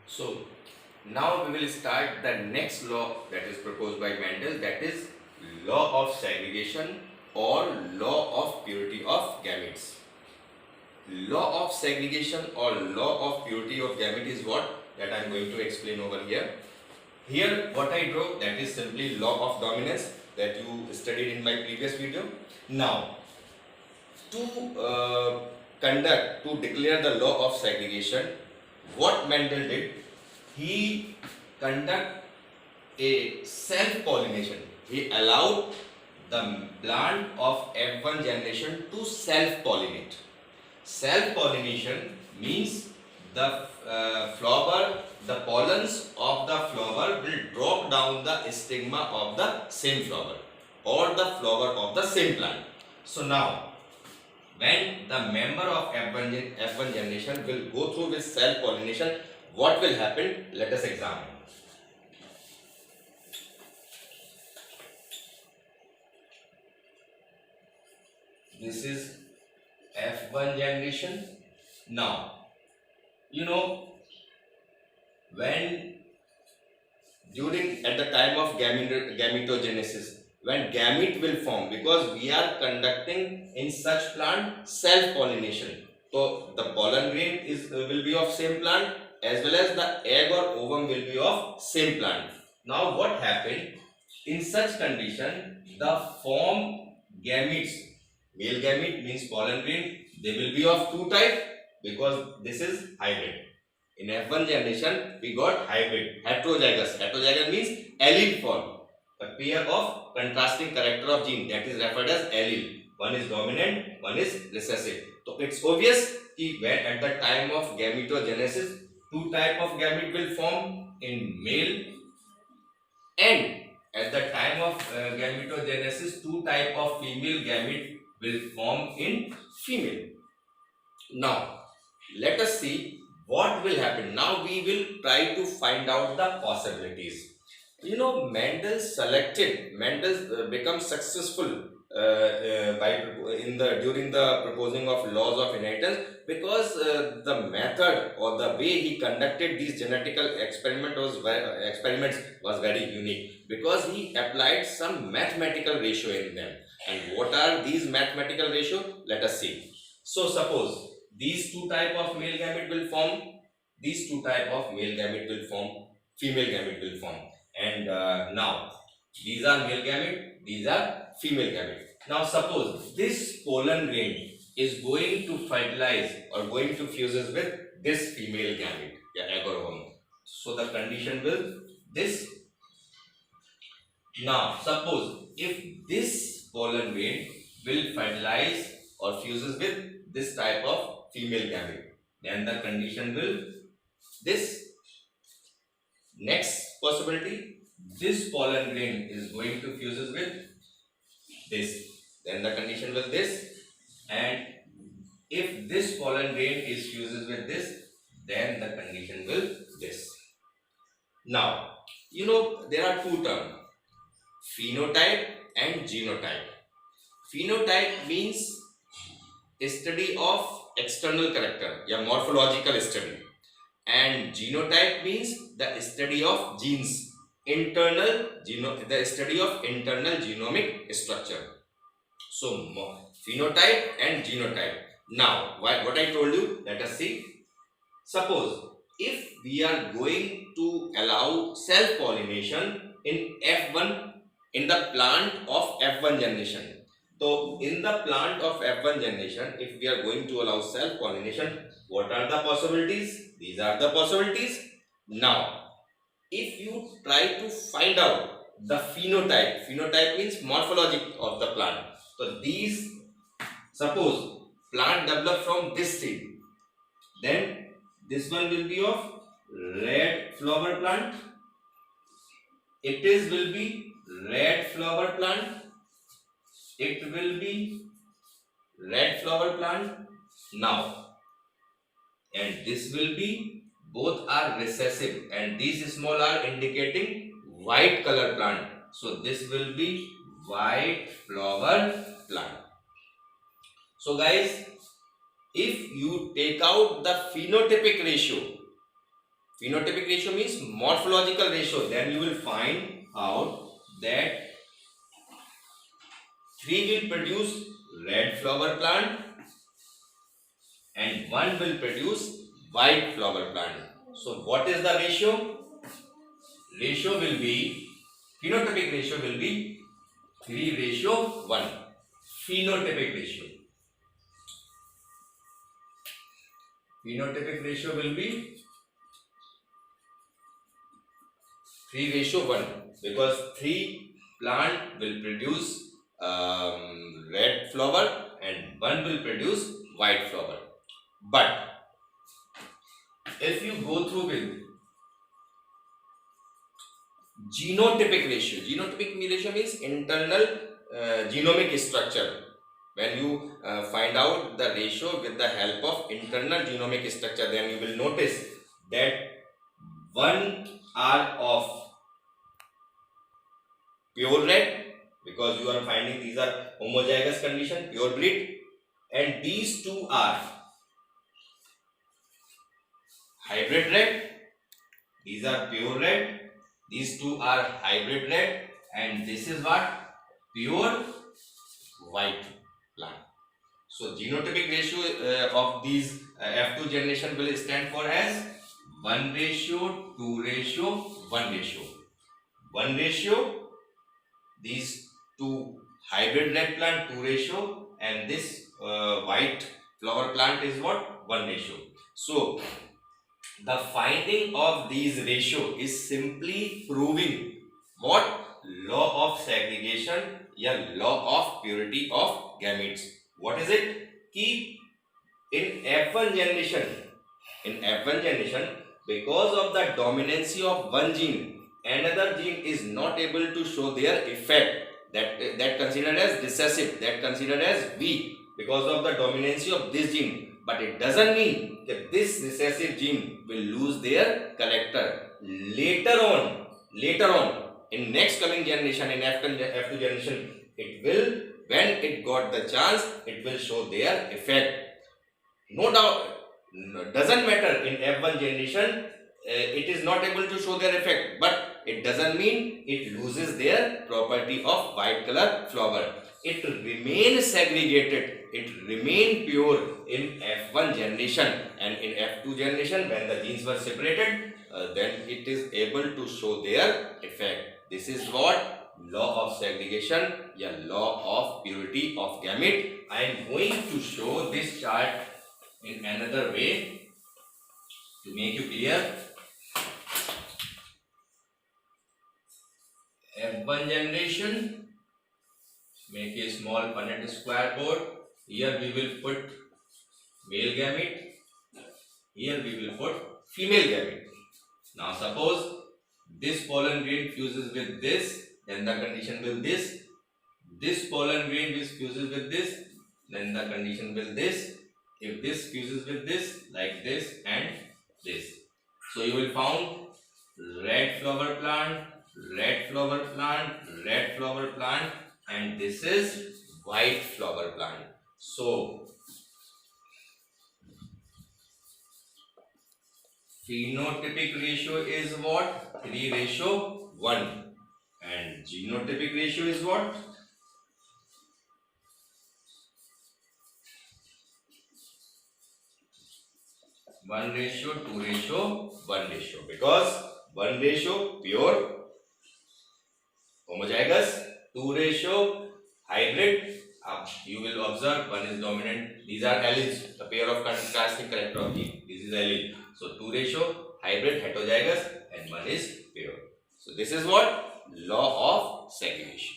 So now we will start the next law that is proposed by Mendel, that is law of segregation or law of purity of gametes. Law of segregation or law of purity of gamete is what that I am going to explain over here. Here what I draw, that is simply law of dominance that you studied in my previous video. Now to declare the law of segregation, what Mendel did, he conduct a self-pollination. He allowed the plant of F1 generation to self-pollinate. Self-pollination means the the pollens of the flower will drop down the stigma of the same flower or the flower of the same plant. So now, when the member of F1 generation will go through with self-pollination, what will happen? Let us examine. This is F1 generation. Now, when during at the time of gametogenesis, when gamete will form, because we are conducting in such plant self-pollination. So the pollen grain will be of same plant as well as the egg or ovum will be of same plant. Now what happened? In such condition, the form gametes, male gamete means pollen grain, they will be of two type because this is hybrid. In F1 generation, we got hybrid, heterozygous. Heterozygous means allele form, a pair of contrasting character of gene, that is referred as allele. One is dominant, one is recessive. So it's obvious that when at the time of gametogenesis, two type of gamete will form in male, and at the time of gametogenesis, two type of female gamete will form in female. Now, let us see what will happen. Now we will try to find out the possibilities. Mendel become successful during the proposing of laws of inheritance, because the method or the way he conducted these genetical experiments was very unique, because he applied some mathematical ratio in them. And what are these mathematical ratio? Let us see. So suppose these two type of male gamete will form, these two type of male gamete will form, female gamete will form. And now these are male gamete, these are female gamete. Now suppose this pollen grain is going to fertilize or going to fuses with this female gamete, egg or ovum. So the condition will this. Now suppose if this pollen grain will fertilize or fuses with this type of female gamete, then the condition will this. Next possibility, this pollen grain is going to fuses with this, then the condition will this. And if this pollen grain is fuses with this, then the condition will this. Now, there are two terms, phenotype and genotype. Phenotype means study of external character, morphological study, and genotype means the study of genes, the study of internal genomic structure. So phenotype and genotype. Now what I told you, let us see. Suppose if we are going to allow self pollination in F1, in the plant of F1 generation. So in the plant of F1 generation, if we are going to allow self pollination, what are the possibilities? These are the possibilities. Now, if you try to find out the phenotype means morphology of the plant. So these, suppose plant develop from this seed, then this one will be of red flower plant. It will be red flower plant. It will be red flower plant. Now, and this will be, both are recessive, and these small are indicating white color plant. So this will be white flower plant. So guys, if you take out the phenotypic ratio, phenotypic ratio means morphological ratio, then you will find out that 3 will produce red flower plant and 1 will produce white flower plant. So what is the ratio? Ratio will be, phenotypic ratio will be 3:1. Phenotypic ratio. Phenotypic ratio will be 3:1 because 3 plant will produce red flower and 1 will produce white flower. But if you go through with genotypic ratio means internal genomic structure. When you find out the ratio with the help of internal genomic structure, then you will notice that 1 are of pure red, because you are finding these are homozygous condition, pure breed, and these 2 are hybrid red. These are pure red. These 2 are hybrid red, and this is what? Pure white plant. So genotypic ratio of these F2 generation will stand for as 1:2:1 ratio. 1 ratio. These 2 hybrid red plant 2:, and this white flower plant is what? 1:. So the finding of these ratio is simply proving what? Law of segregation, law of purity of gametes. What is it? Keep in F1 generation, because of the dominancy of one gene, another gene is not able to show their effect. That considered as recessive, that considered as weak because of the dominancy of this gene. But it doesn't mean that this recessive gene will lose their character. Later on, in next coming generation, in F2 generation, it will, when it got the chance, it will show their effect. No doubt, doesn't matter in F1 generation, it is not able to show their effect, but it doesn't mean it loses their property of white color flower. It remains segregated, it remains pure in F1 generation, and in F2 generation, when the genes were separated, then it is able to show their effect. This is what? Law of segregation, law of purity of gamete. I am going to show this chart in another way to make you clear. F1 generation, make a small Punnett square board. Here we will put male gamete, here we will put female gamete. Now suppose this pollen grain fuses with this, then the condition will this. This pollen grain which fuses with this, then the condition will this. If this fuses with this, like this and this. So you will found red flower plant, red flower plant, red flower plant, and this is white flower plant. So phenotypic ratio is what? 3:1. And genotypic ratio is what? 1:2:1, because 1 pure homozygous, 2 hybrid. You will observe 1 is dominant. These are alleles, the pair of contrasting character of gene. This is allele. So 2 hybrid heterozygous and 1 is pure. So this is what? Law of segregation.